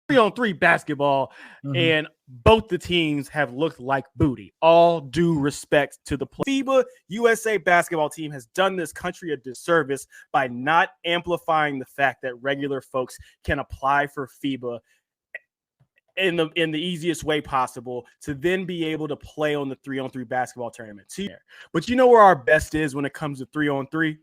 3-on-3 basketball, and both the teams have looked like booty. All due respect to the play. FIBA USA basketball team has done this country a disservice by not amplifying the fact that regular folks can apply for FIBA in the easiest way possible to then be able to play on the 3-on-3 basketball tournament. But you know where our best is when it comes to 3-on-3?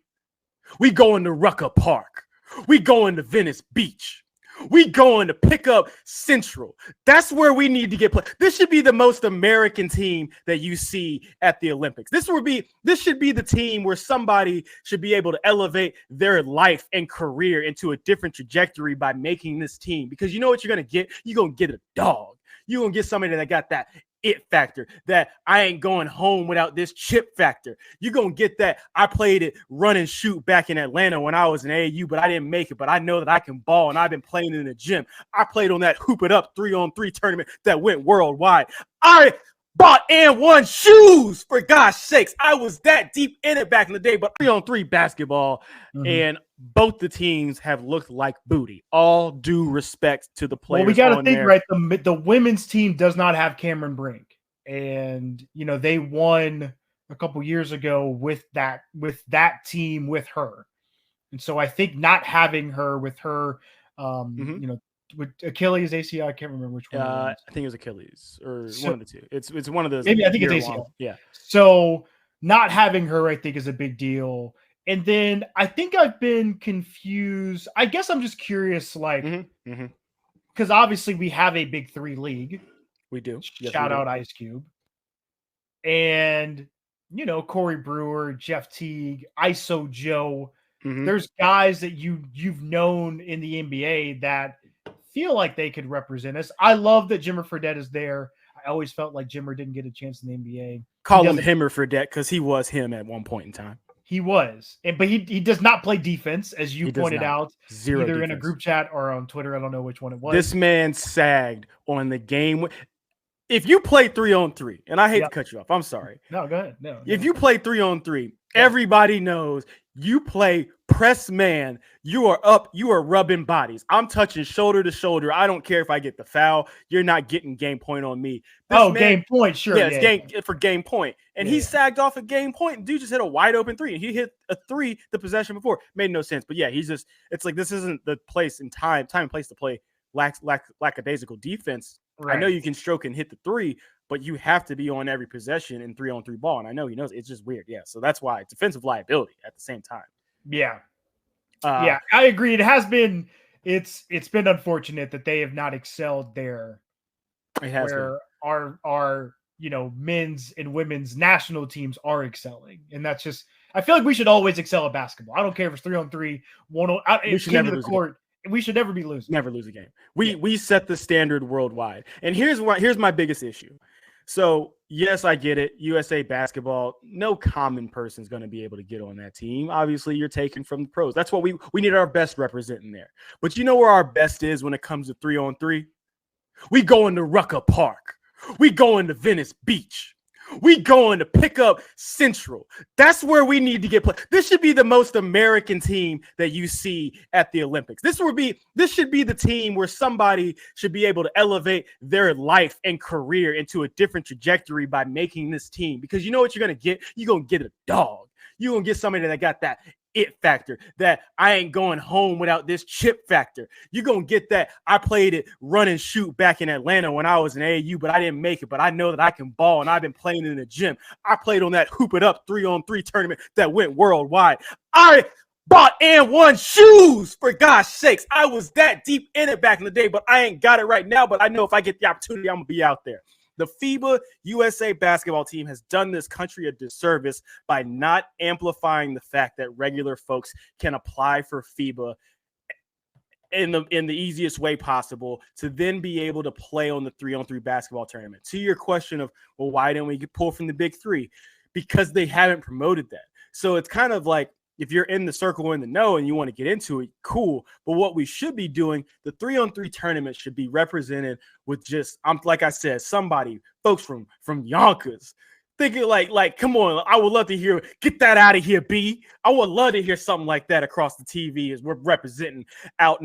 We going to Rucker Park. We going to Venice Beach. We going to pick up Central. That's where we need to get play. This should be the most American team that you see at the Olympics. This should be the team where somebody should be able to elevate their life and career into a different trajectory by making this team. Because you know what you're going to get? You're going to get a dog. You're going to get somebody that got that it factor, that I ain't going home without this chip factor. You're going to get that I played it run and shoot back in Atlanta when I was in AAU, but I didn't make it. But I know that I can ball, and I've been playing in the gym. I played on that Hoop It Up 3-on-3 tournament that went worldwide. I bought and won shoes, for gosh sakes. I was that deep in it back in the day. But 3-on-3 basketball, and both the teams have looked like booty. All due respect to the players. Well, we got to think, right? The women's team does not have Cameron Brink, and they won a couple years ago with that team with her, and so I think not having her with her, with Achilles, ACL, I can't remember which one. I think it was Achilles or one of the two. It's one of those. Maybe I think it's ACL. Yeah. So not having her, I think, is a big deal. And then I think I've been confused. I guess I'm just curious, because obviously we have a Big Three league. We do. Shout out Ice Cube. And, Corey Brewer, Jeff Teague, ISO Joe. There's guys that you've known in the NBA that feel like they could represent us. I love that Jimmer Fredette is there. I always felt like Jimmer didn't get a chance in the NBA. Call him Himmer Fredette because he was him at one point in time. He was, but he does not play defense, as you pointed out. Zero either defense. In a group chat or on Twitter. I don't know which one it was. This man sagged on the game. If you play 3-on-3, and I hate to cut you off, I'm sorry. No, go ahead. No. If you play 3-on-3, everybody knows you play press man. You are up. You are rubbing bodies. I'm touching shoulder to shoulder. I don't care if I get the foul. You're not getting game point on me. Game point. Sure. Yeah, it's for game point. And he sagged off a game point, and dude just hit a wide open three. And he hit a three the possession before. Made no sense. But yeah, it's like this isn't the place and time and place to play lackadaisical defense. Right. I know you can stroke and hit the three, but you have to be on every possession in 3-on-3 ball. And I know he knows it's just weird. Yeah. So that's why it's defensive liability at the same time. Yeah. I agree. It has been, it's been unfortunate that they have not excelled there. It has where been. our men's and women's national teams are excelling. And that's just, I feel like we should always excel at basketball. I don't care if it's 3-on-3, 1-on, we should never lose the court. We should never be losing. Never lose a game. We set the standard worldwide. And here's my biggest issue. So, yes, I get it. USA basketball, no common person is going to be able to get on that team. Obviously, you're taken from the pros. That's what we need our best representing there. But you know where our best is when it comes to 3-on-3? We going to Rucker Park. We going to Venice Beach. We going to pick up Central. That's where we need to get play. This should be the most American team that you see at the Olympics. This should be the team where somebody should be able to elevate their life and career into a different trajectory by making this team. Because you know what you're going to get? You're going to get a dog. You're going to get somebody that got that it factor, that I ain't going home without this chip factor. You're going to get that I played it run and shoot back in Atlanta when I was in AAU, but I didn't make it. But I know that I can ball, and I've been playing in the gym. I played on that Hoop It Up 3-on-3 tournament that went worldwide. I bought and won shoes, for gosh sakes. I was that deep in it back in the day, but I ain't got it right now. But I know if I get the opportunity, I'm going to be out there. The FIBA USA basketball team has done this country a disservice by not amplifying the fact that regular folks can apply for FIBA in the easiest way possible to then be able to play on the 3-on-3 basketball tournament. To your question of, well, why didn't we get pulled from the Big Three? Because they haven't promoted that. So it's kind of like, if you're in the circle in the know and you want to get into it, cool. But what we should be doing, the 3-on-3 tournament should be represented with just, like I said, folks from Yonkers, thinking like, come on, I would love to hear, get that out of here, B. I would love to hear something like that across the TV as we're representing out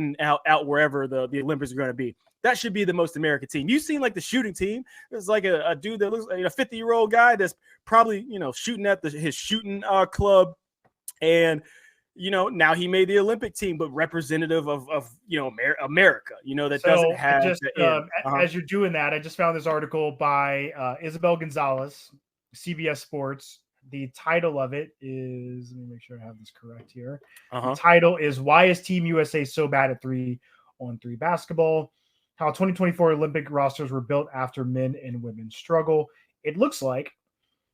wherever the Olympics are going to be. That should be the most American team. You've seen like the shooting team. It's like a dude that looks like a 50-year-old guy that's probably, shooting at his shooting club. And, now he made the Olympic team, but representative of America, that doesn't have. As you're doing that, I just found this article by Isabel Gonzalez, CBS Sports. The title of it is, let me make sure I have this correct here. The title is "Why is Team USA so bad at 3-on-3 basketball? How 2024 Olympic rosters were built after men and women struggle." It looks like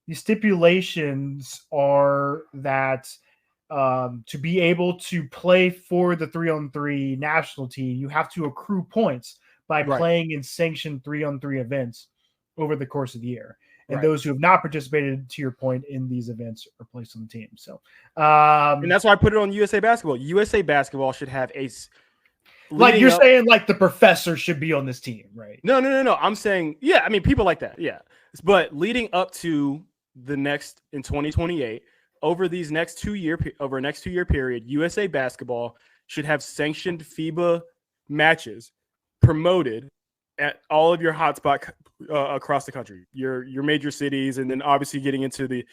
the stipulations are that to be able to play for the 3-on-3 national team, you have to accrue points by playing in sanctioned 3-on-3 events over the course of the year. And those who have not participated, to your point, in these events are placed on the team. So, and that's why I put it on USA Basketball. USA Basketball should have a like you're saying, like the professor should be on this team, right? No. I'm saying, yeah. I mean, people like that, yeah. But leading up to the next in 2028, over a next 2 year period, USA Basketball should have sanctioned FIBA matches promoted at all of your hotspot across the country, your major cities, and then obviously getting into the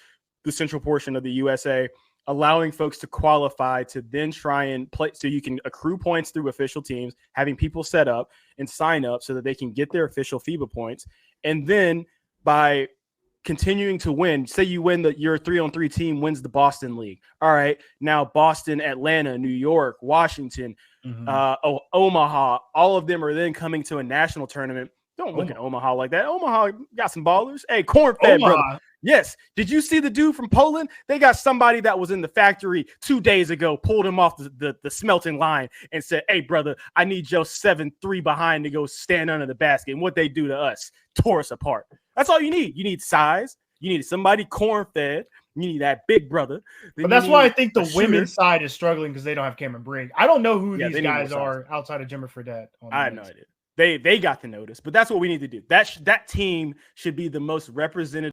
central portion of the USA, allowing folks to qualify to then try and play, so you can accrue points through official teams, having people set up and sign up so that they can get their official FIBA points. And then by continuing to win, say you win your 3-on-3 team wins the Boston League. All right, now Boston, Atlanta, New York, Washington, Omaha, all of them are then coming to a national tournament. Don't look at Omaha like that. Omaha got some ballers. Hey, corn-fed brother. Yes. Did you see the dude from Poland? They got somebody that was in the factory 2 days ago, pulled him off the smelting line and said, "Hey, brother, I need your 7-3 behind to go stand under the basket." And what they do to us, tore us apart. That's all you need. You need size. You need somebody corn-fed. You need that big brother. But that's why I think the women's side is struggling, because they don't have Cameron Brink. I don't know who these guys are outside of Jimmer Fredette. I have no idea. They got the notice, but that's what we need to do. That team should be the most representative